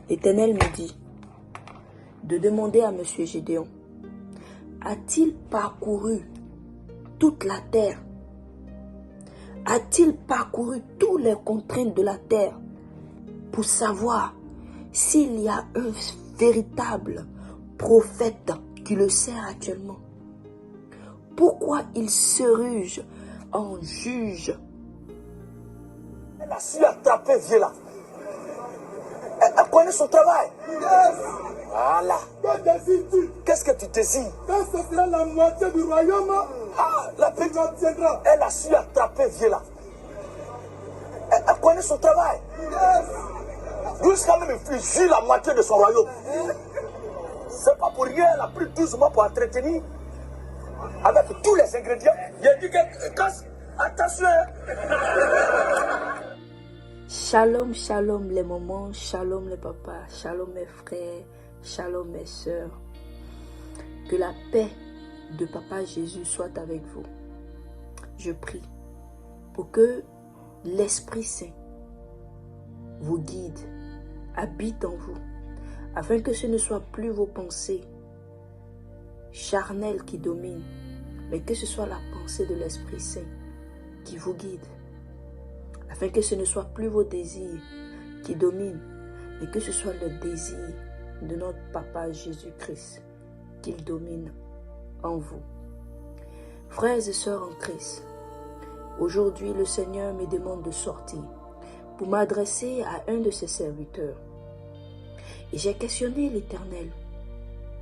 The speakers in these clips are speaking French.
L'Éternel me dit de demander à M. Gédéon, a-t-il parcouru toute la terre? A-t-il parcouru toutes les contraintes de la terre pour savoir s'il y a un véritable prophète qui le sert actuellement? Pourquoi il s'érige en juge? Elle a su attraper Viela. Elle connaît son travail. Voilà. Qu'est-ce que tu désires? Quand ce sera la moitié du royaume, La petite, viendra. elle a su attraper Viela. Elle connaît son travail. Jusqu'à même infliger la moitié de son royaume. C'est pas pour rien, elle a pris 12 mois pour entretenir avec tous les ingrédients. Il a dit que, attention. Shalom, shalom les mamans, shalom les papas, shalom mes frères, shalom mes sœurs. Que la paix de Papa Jésus soit avec vous. Je prie pour que l'Esprit Saint vous guide, habite en vous, afin que ce ne soit plus vos pensées charnelles qui dominent, mais que ce soit la pensée de l'Esprit Saint qui vous guide, afin que ce ne soit plus vos désirs qui dominent, mais que ce soit le désir de notre Papa Jésus-Christ qu'il domine en vous. Frères et sœurs en Christ, aujourd'hui le Seigneur me demande de sortir pour m'adresser à un de ses serviteurs. Et j'ai questionné l'Éternel.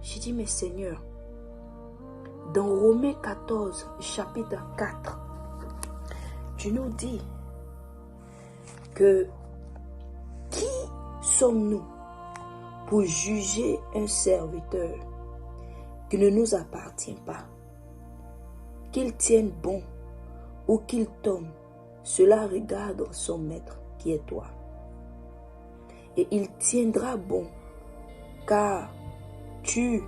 J'ai dit, mais Seigneur, dans Romains 14, chapitre 4, tu nous dis que qui sommes-nous pour juger un serviteur qui ne nous appartient pas? Qu'il tienne bon ou qu'il tombe, cela regarde son maître qui est toi. Et il tiendra bon, car tu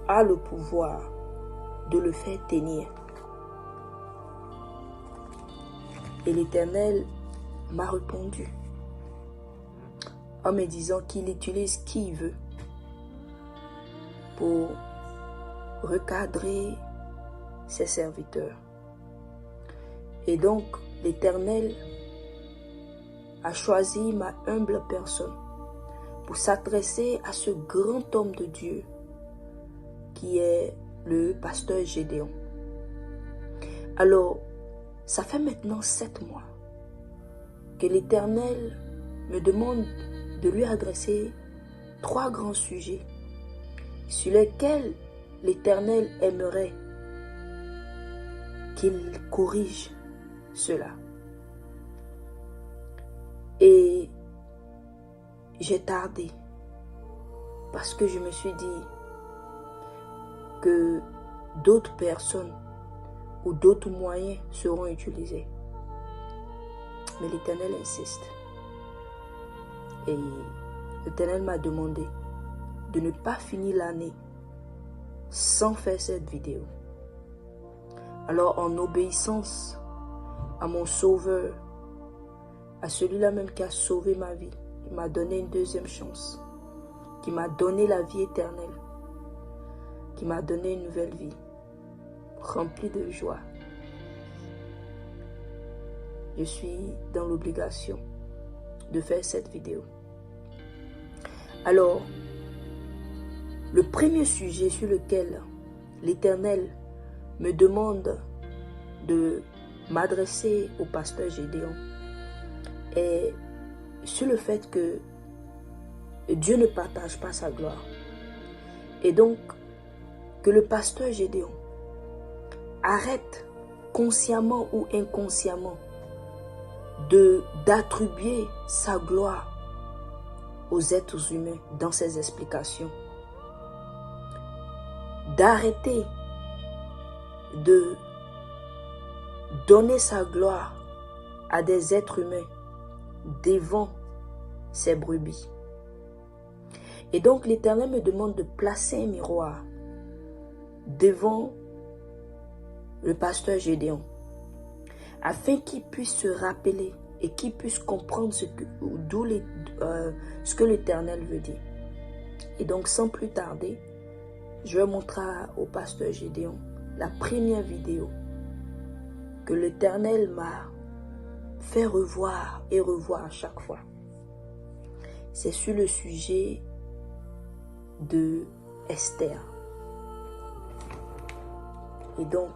as le pouvoir de le faire tenir. Et l'Éternel m'a répondu en me disant qu'il utilise qui il veut pour recadrer ses serviteurs. Et donc l'Éternel a choisi ma humble personne pour s'adresser à ce grand homme de Dieu qui est le pasteur Gédéon. Alors, ça fait maintenant 7 mois que l'Éternel me demande de lui adresser 3 grands sujets sur lesquels l'Éternel aimerait qu'il corrige cela. Et j'ai tardé parce que je me suis dit que d'autres personnes ou d'autres moyens seront utilisés. Mais l'Éternel insiste. Et l'Éternel m'a demandé de ne pas finir l'année sans faire cette vidéo. Alors en obéissance à mon Sauveur, à celui-là même qui a sauvé ma vie, qui m'a donné une deuxième chance, qui m'a donné la vie éternelle, qui m'a donné une nouvelle vie, remplie de joie. Je suis dans l'obligation de faire cette vidéo. Alors, le premier sujet sur lequel l'Éternel me demande de m'adresser au pasteur Gédéon est sur le fait que Dieu ne partage pas sa gloire. Et donc, que le pasteur Gédéon arrête consciemment ou inconsciemment d'attribuer sa gloire aux êtres humains dans ses explications. D'arrêter de donner sa gloire à des êtres humains devant ses brebis. Et donc l'Éternel me demande de placer un miroir devant le pasteur Gédéon afin qu'il puisse se rappeler et qu'il puisse comprendre ce que l'Éternel veut dire. Et donc, sans plus tarder, je vais montrer au pasteur Gédéon la première vidéo que l'Éternel m'a fait revoir et revoir à chaque fois. C'est sur le sujet de Esther. Et donc,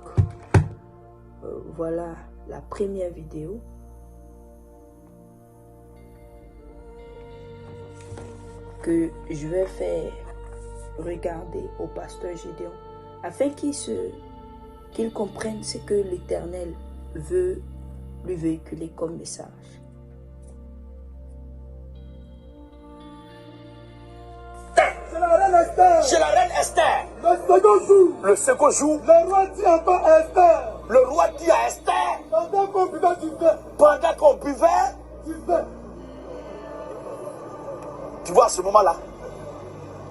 voilà la première vidéo. Que je vais faire regarder au pasteur Gédéon afin qu'il comprenne ce que l'Éternel veut lui véhiculer comme message. C'est la reine Esther. Chez la reine Esther, Le second jour, le second jour, le roi dit encore à Esther, le roi dit à Esther, pendant qu'on buvait du vin, pendant qu'on buvait, tu vois à ce moment-là,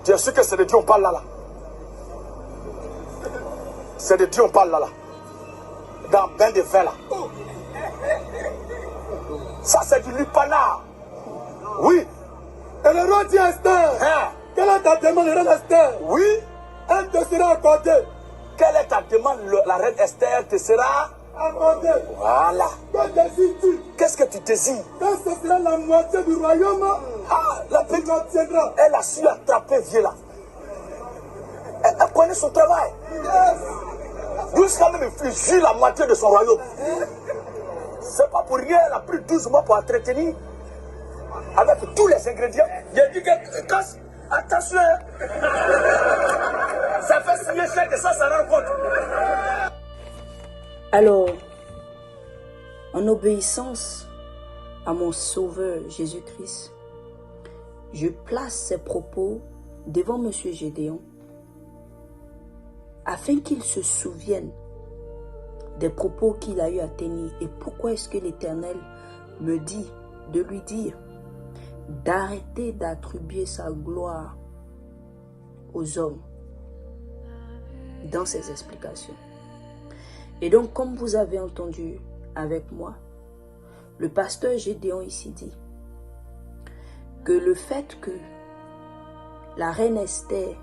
tu es sûr que c'est de Dieu on parle là. C'est de Dieu on parle là. Dans le bain de vin là. Ça c'est du lupana. Oui. et le roi dit à Esther, Hein? quelle est ta demande, reine Esther? Oui. Elle te sera accordée. Quelle est ta demande? La reine Esther te sera. Accordée. Voilà. Que désires-tu? Qu'est-ce que tu désires? Quand ce sera la moitié du royaume, Ah, la tu petite, l'obtiendras. elle a su attraper vieux là. Elle connaît son travail. Jusqu'à même infliger la moitié de son royaume. C'est pas pour rien, elle a pris 12 mois pour entretenir avec tous les ingrédients. J'ai dit que, attention, ça fait signer chèque et ça rend compte. Alors, en obéissance à mon Sauveur Jésus-Christ, je place ces propos devant M. Gédéon afin qu'il se souvienne des propos qu'il a eu à tenir. Et pourquoi est-ce que l'Éternel me dit de lui dire d'arrêter d'attribuer sa gloire aux hommes dans ses explications. Et donc, comme vous avez entendu avec moi, le pasteur Gédéon ici dit que le fait que la reine Esther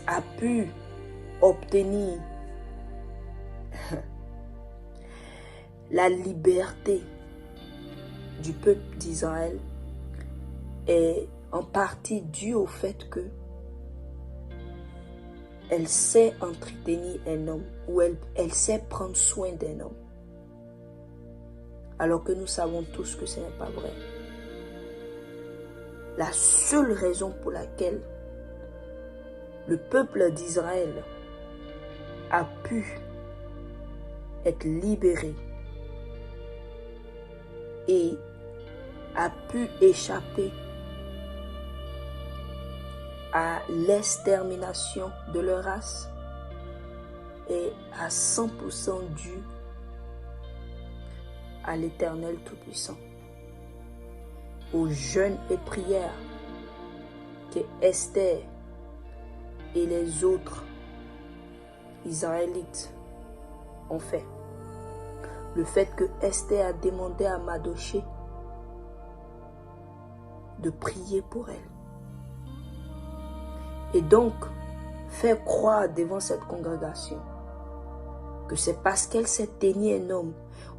a pu obtenir la liberté du peuple d'Israël est en partie due au fait que elle sait entretenir un homme ou elle sait prendre soin d'un homme. Alors que nous savons tous que ce n'est pas vrai. La seule raison pour laquelle le peuple d'Israël a pu être libéré et a pu échapper à l'extermination de leur race est à 100% dû à l'Éternel Tout-Puissant, aux jeûnes et prières que Esther et les autres Israélites ont fait. Le fait que Esther a demandé à Mardochée de prier pour elle. Et donc, faire croire devant cette congrégation que c'est parce qu'elle s'est tenue un homme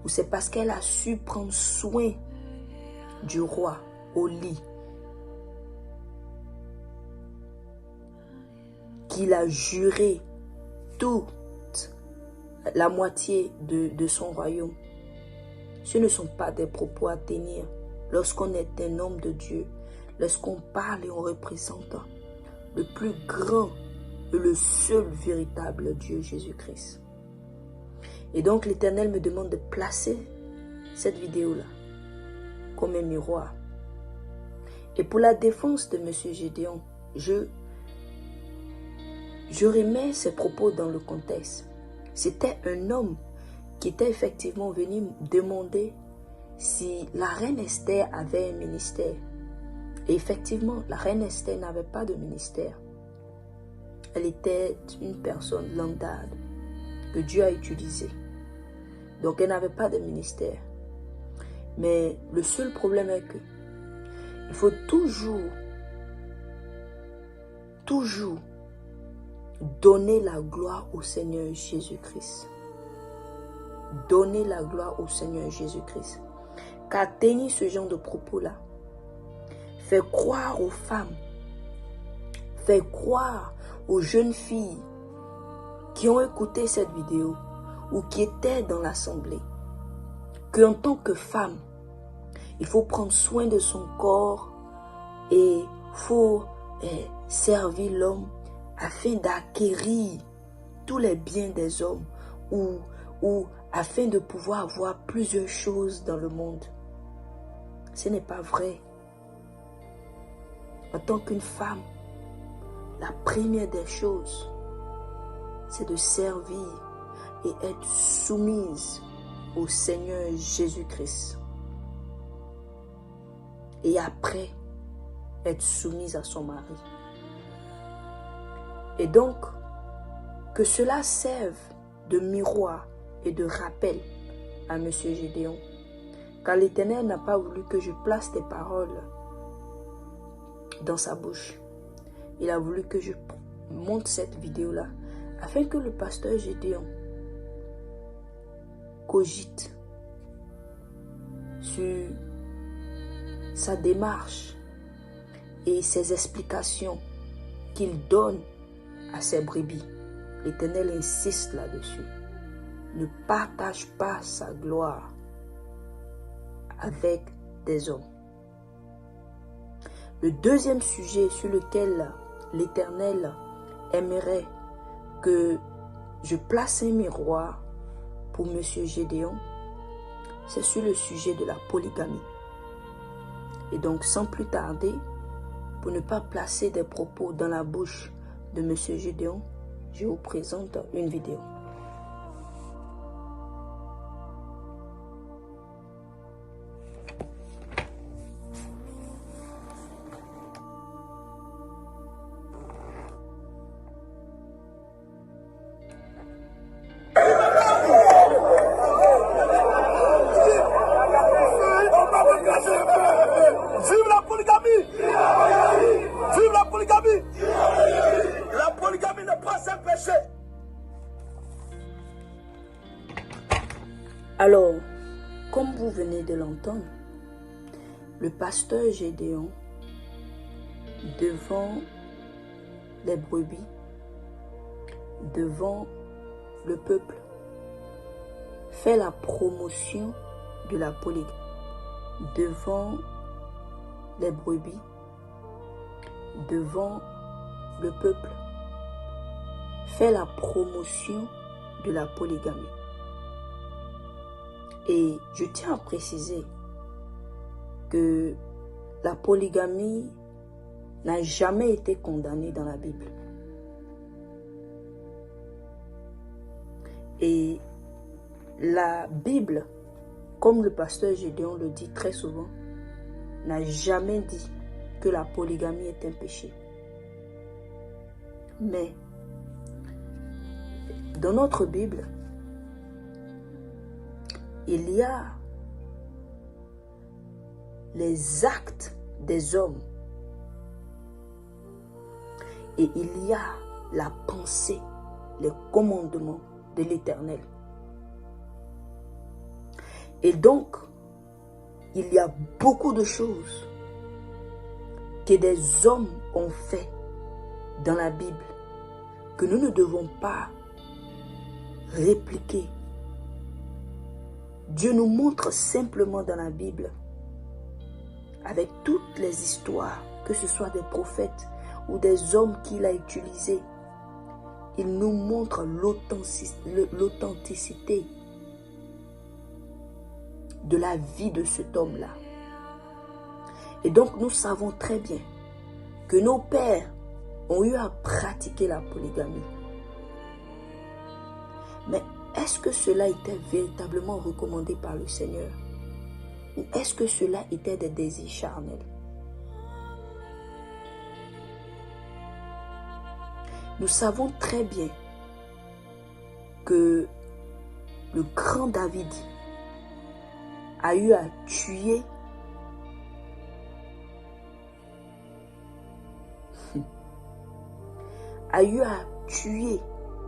ou c'est parce qu'elle a su prendre soin du roi au lit qu'il a juré toute la moitié de son royaume. Ce ne sont pas des propos à tenir lorsqu'on est un homme de Dieu, lorsqu'on parle et on représente le plus grand et le seul véritable Dieu, Jésus-Christ. Et donc l'Éternel me demande de placer cette vidéo-là comme un miroir. Et pour la défense de M. Gédéon, je remets ses propos dans le contexte. C'était un homme qui était effectivement venu demander si la reine Esther avait un ministère. Et effectivement, la reine Esther n'avait pas de ministère. Elle était une personne lambda que Dieu a utilisée. Donc elle n'avait pas de ministère. Mais le seul problème est que il faut toujours donner la gloire au Seigneur Jésus-Christ. Donner la gloire au Seigneur Jésus-Christ. Car tenir ce genre de propos-là fait croire aux femmes, fait croire aux jeunes filles qui ont écouté cette vidéo ou qui étaient dans l'assemblée, qu'en tant que femme, il faut prendre soin de son corps et il faut servir l'homme afin d'acquérir tous les biens des hommes ou afin de pouvoir avoir plusieurs choses dans le monde. Ce n'est pas vrai. En tant qu'une femme, la première des choses, c'est de servir et être soumise au Seigneur Jésus-Christ. Et après, être soumise à son mari. Et donc, que cela serve de miroir et de rappel à M. Gédéon. Car l'Éternel n'a pas voulu que je place des paroles dans sa bouche. Il a voulu que je monte cette vidéo-là afin que le pasteur Gédéon cogite sur sa démarche et ses explications qu'il donne à ses brebis. L'Éternel insiste là-dessus. Ne partage pas sa gloire avec des hommes. Le deuxième sujet sur lequel l'Éternel aimerait que je place un miroir pour M. Gédéon, c'est sur le sujet de la polygamie. Et donc, sans plus tarder, pour ne pas placer des propos dans la bouche de M. Gédéon, je vous présente une vidéo. Vive la polygamie! Vive la polygamie! La polygamie n'est pas un péché. Alors, comme vous venez de l'entendre, le pasteur Gédéon, devant les brebis, devant le peuple, fait la promotion de la polygamie. Devant les brebis, devant le peuple, fait la promotion de la polygamie. Et je tiens à préciser que la polygamie n'a jamais été condamnée dans la Bible. Et la Bible, comme le pasteur Gédéon le dit très souvent, n'a jamais dit que la polygamie est un péché. Mais dans notre Bible, il y a les actes des hommes et il y a la pensée, les commandements de l'Éternel. Et donc, il y a beaucoup de choses que des hommes ont fait dans la Bible que nous ne devons pas répliquer. Dieu nous montre simplement dans la Bible, avec toutes les histoires, que ce soit des prophètes ou des hommes qu'il a utilisés, il nous montre l'authenticité de la vie de cet homme-là. Et donc nous savons très bien que nos pères ont eu à pratiquer la polygamie. Mais est-ce que cela était véritablement recommandé par le Seigneur? Ou est-ce que cela était des désirs charnels? Nous savons très bien que le grand David a eu à tuer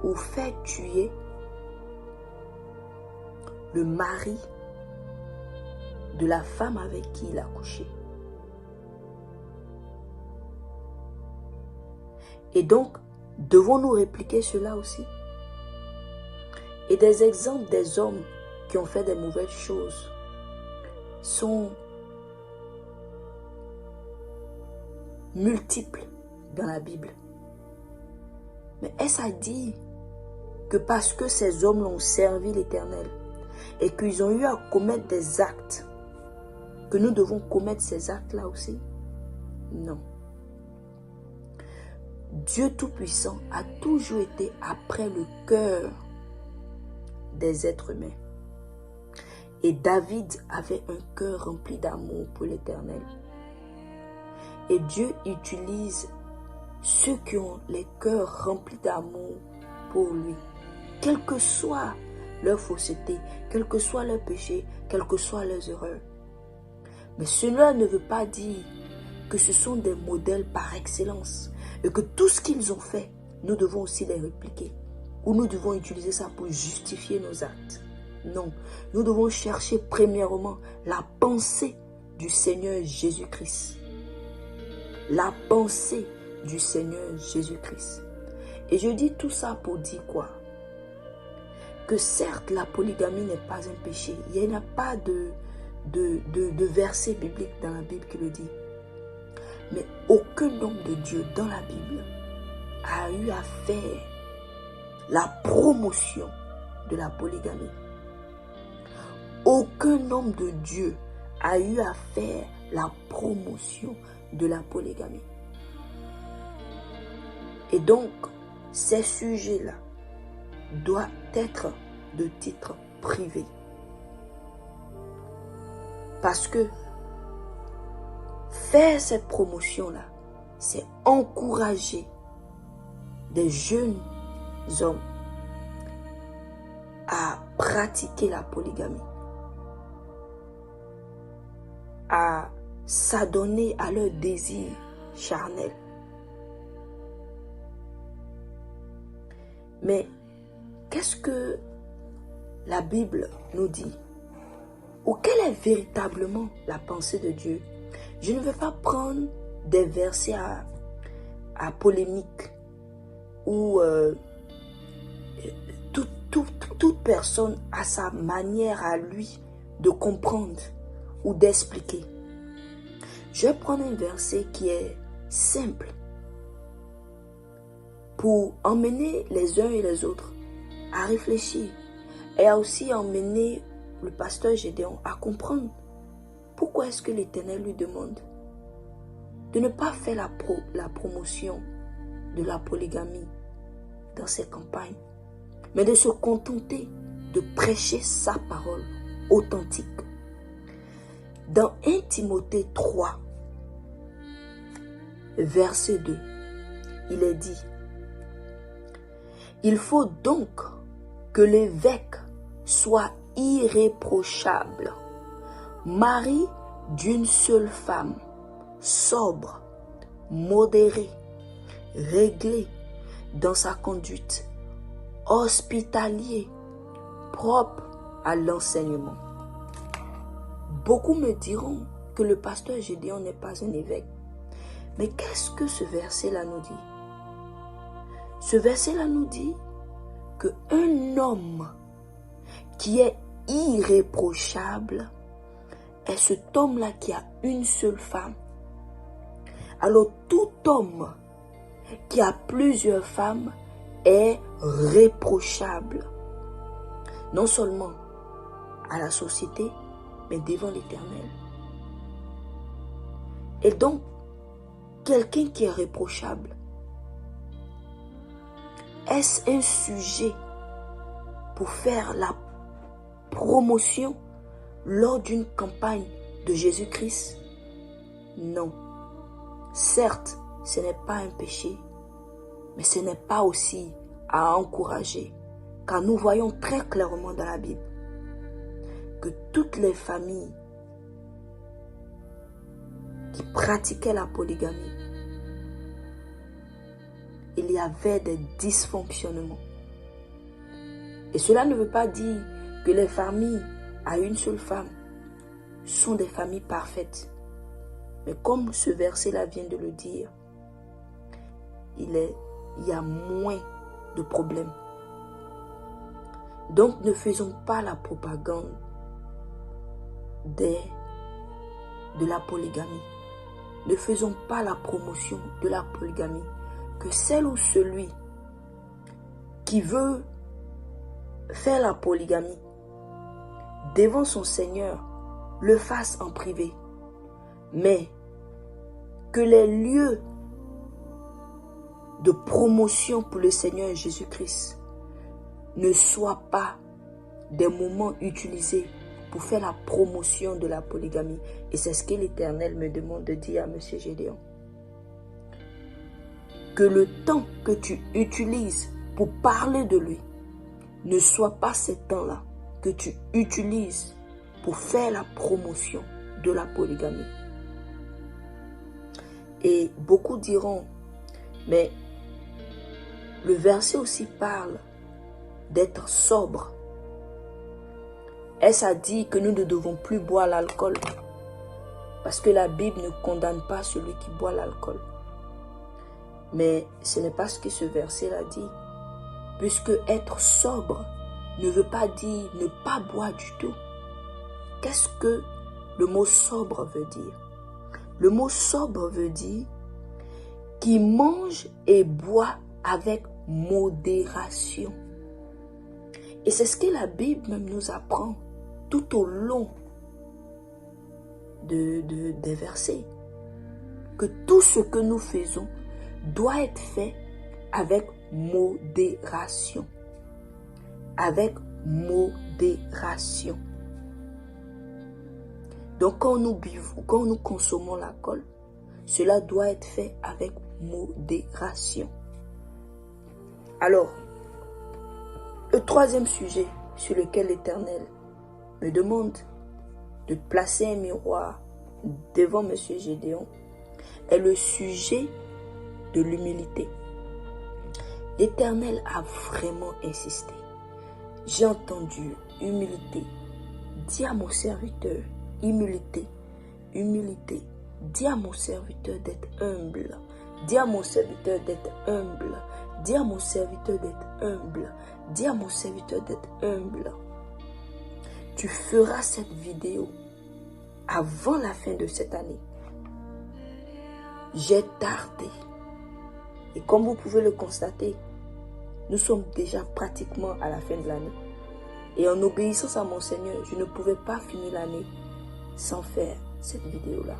ou faire tuer le mari de la femme avec qui il a couché. Et donc, devons-nous répliquer cela aussi? Et des exemples des hommes qui ont fait des mauvaises choses sont multiples dans la Bible. Mais est-ce à dire que parce que ces hommes ont servi l'Éternel et qu'ils ont eu à commettre des actes, que nous devons commettre ces actes-là aussi? Non. Dieu Tout-Puissant a toujours été après le cœur des êtres humains. Et David avait un cœur rempli d'amour pour l'Éternel. Et Dieu utilise ceux qui ont les cœurs remplis d'amour pour lui, quelle que soit leur fausseté, quel que soit leur péché, quelles que soient leurs erreurs. Mais cela ne veut pas dire que ce sont des modèles par excellence et que tout ce qu'ils ont fait, nous devons aussi les répliquer ou nous devons utiliser ça pour justifier nos actes. Non, nous devons chercher premièrement la pensée du Seigneur Jésus-Christ. La pensée du Seigneur Jésus-Christ. Et je dis tout ça pour dire quoi? Que certes, la polygamie n'est pas un péché. Il n'y a pas de verset biblique dans la Bible qui le dit. Mais aucun homme de Dieu dans la Bible a eu à faire la promotion de la polygamie. Aucun homme de Dieu a eu à faire la promotion de la polygamie. Et donc, ces sujets-là doivent être de titre privé. Parce que faire cette promotion-là, c'est encourager des jeunes hommes à pratiquer la polygamie, à s'adonner à leurs désirs charnels. Mais qu'est-ce que la Bible nous dit? Ou quelle est véritablement la pensée de Dieu? Je ne veux pas prendre des versets à polémique où toute personne a sa manière à lui de comprendre ou d'expliquer. Je vais prendre un verset qui est simple pour emmener les uns et les autres à réfléchir et à aussi emmener le pasteur Gédéon à comprendre pourquoi est-ce que l'Éternel lui demande de ne pas faire la promotion de la polygamie dans ses campagnes, mais de se contenter de prêcher sa parole authentique. Dans 1 Timothée 3, verset 2, il est dit: il faut donc que l'évêque soit irréprochable, mari d'une seule femme, sobre, modéré, réglé dans sa conduite, hospitalier, propre à l'enseignement. Beaucoup me diront que le pasteur Gédéon n'est pas un évêque. Mais qu'est-ce que ce verset-là nous dit? Ce verset-là nous dit qu'un homme qui est irréprochable est cet homme-là qui a une seule femme. Alors tout homme qui a plusieurs femmes est réprochable. Non seulement à la société, mais devant l'Éternel. Et donc, quelqu'un qui est réprochable, est-ce un sujet pour faire la promotion lors d'une campagne de Jésus-Christ? Non. Certes, ce n'est pas un péché, mais ce n'est pas aussi à encourager, car nous voyons très clairement dans la Bible que toutes les familles qui pratiquaient la polygamie, il y avait des dysfonctionnements. Et cela ne veut pas dire que les familles à une seule femme sont des familles parfaites. Mais comme ce verset-là vient de le dire, il y a moins de problèmes. Donc ne faisons pas la propagande de la polygamie. Ne faisons pas la promotion de la polygamie. Que celle ou celui qui veut faire la polygamie devant son Seigneur le fasse en privé. Mais que les lieux de promotion pour le Seigneur Jésus-Christ ne soient pas des moments utilisés pour faire la promotion de la polygamie. Et c'est ce que l'Éternel me demande de dire à M. Gédéon. Que le temps que tu utilises pour parler de lui ne soit pas ce temps-là que tu utilises pour faire la promotion de la polygamie. Et beaucoup diront, mais le verset aussi parle d'être sobre. Est-ce à dire que nous ne devons plus boire l'alcool? Parce que la Bible ne condamne pas celui qui boit l'alcool. Mais ce n'est pas ce que ce verset-là dit. Puisque être sobre ne veut pas dire ne pas boire du tout. Qu'est-ce que le mot sobre veut dire? Le mot sobre veut dire qui mange et boit avec modération. Et c'est ce que la Bible même nous apprend tout au long des versets. Que tout ce que nous faisons doit être fait avec modération. Avec modération. Donc quand nous buvons, quand nous consommons l'alcool, cela doit être fait avec modération. Alors, le troisième sujet sur lequel l'Éternel me demande de placer un miroir devant M. Gédéon est le sujet de l'humilité. L'Éternel a vraiment insisté. J'ai entendu humilité. Dis à mon serviteur, humilité, humilité. Dis à mon serviteur d'être humble. Dis à mon serviteur d'être humble. Dis à mon serviteur d'être humble. Dis à mon serviteur d'être humble. Tu feras cette vidéo avant la fin de cette année. J'ai tardé. Et comme vous pouvez le constater, nous sommes déjà pratiquement à la fin de l'année. Et en obéissance à mon Seigneur, je ne pouvais pas finir l'année sans faire cette vidéo-là.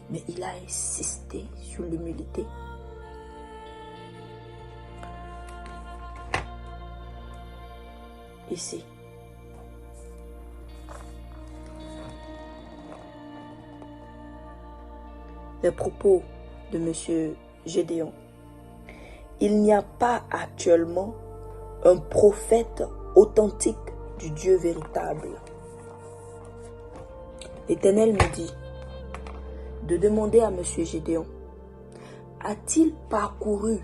Mais il a insisté sur l'humilité. Ici. Les propos de M. Gédéon. Il n'y a pas actuellement un prophète authentique du Dieu véritable. L'Éternel me dit de demander à M. Gédéon, a-t-il parcouru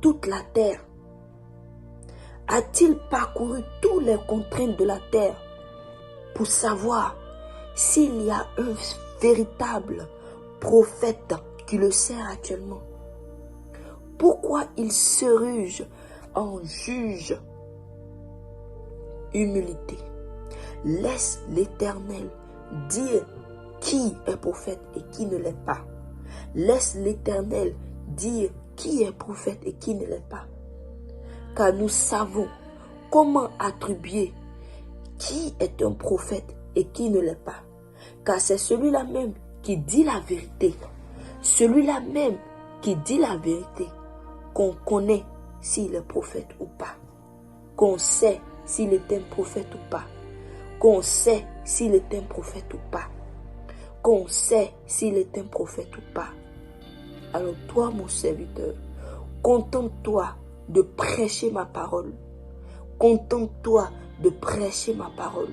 toute la terre? A-t-il parcouru toutes les contraintes de la terre pour savoir s'il y a un véritable prophète qui le sert actuellement? Pourquoi il se ruge en juge? Humilité. Laisse l'Éternel dire qui est prophète et qui ne l'est pas. Laisse l'Éternel dire qui est prophète et qui ne l'est pas. Car nous savons comment attribuer qui est un prophète et qui ne l'est pas. Car c'est celui-là même qui dit la vérité. Celui-là même qui dit la vérité, qu'on connaît s'il est prophète ou pas. Qu'on sait s'il est un prophète ou pas. Qu'on sait s'il est un prophète ou pas. Qu'on sait s'il est un prophète ou pas. Alors toi, mon serviteur, contente-toi de prêcher ma parole. Contente-toi de prêcher ma parole.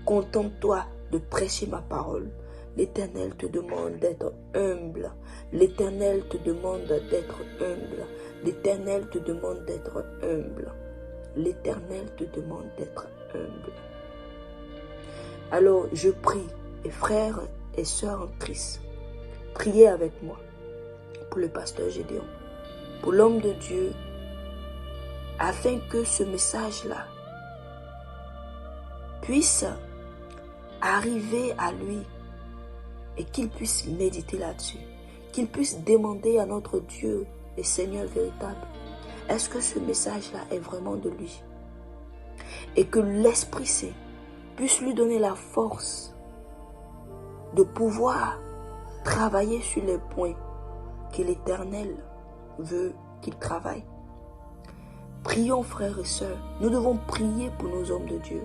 Contente-toi de prêcher ma parole. L'Éternel te demande d'être humble. L'Éternel te demande d'être humble. L'Éternel te demande d'être humble. L'Éternel te demande d'être humble. Alors je prie, et frères et sœurs en Christ, priez avec moi pour le pasteur Gédéon, pour l'homme de Dieu, afin que ce message-là puisse arriver à lui et qu'il puisse méditer là-dessus, qu'il puisse demander à notre Dieu et Seigneur véritable, est-ce que ce message-là est vraiment de lui? Et que l'Esprit Saint puisse lui donner la force de pouvoir travailler sur les points que l'Éternel veut qu'il travaille. Prions, frères et sœurs, nous devons prier pour nos hommes de Dieu.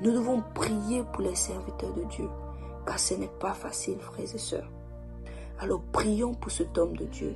Nous devons prier pour les serviteurs de Dieu, car ce n'est pas facile, frères et sœurs. Alors prions pour cet homme de Dieu.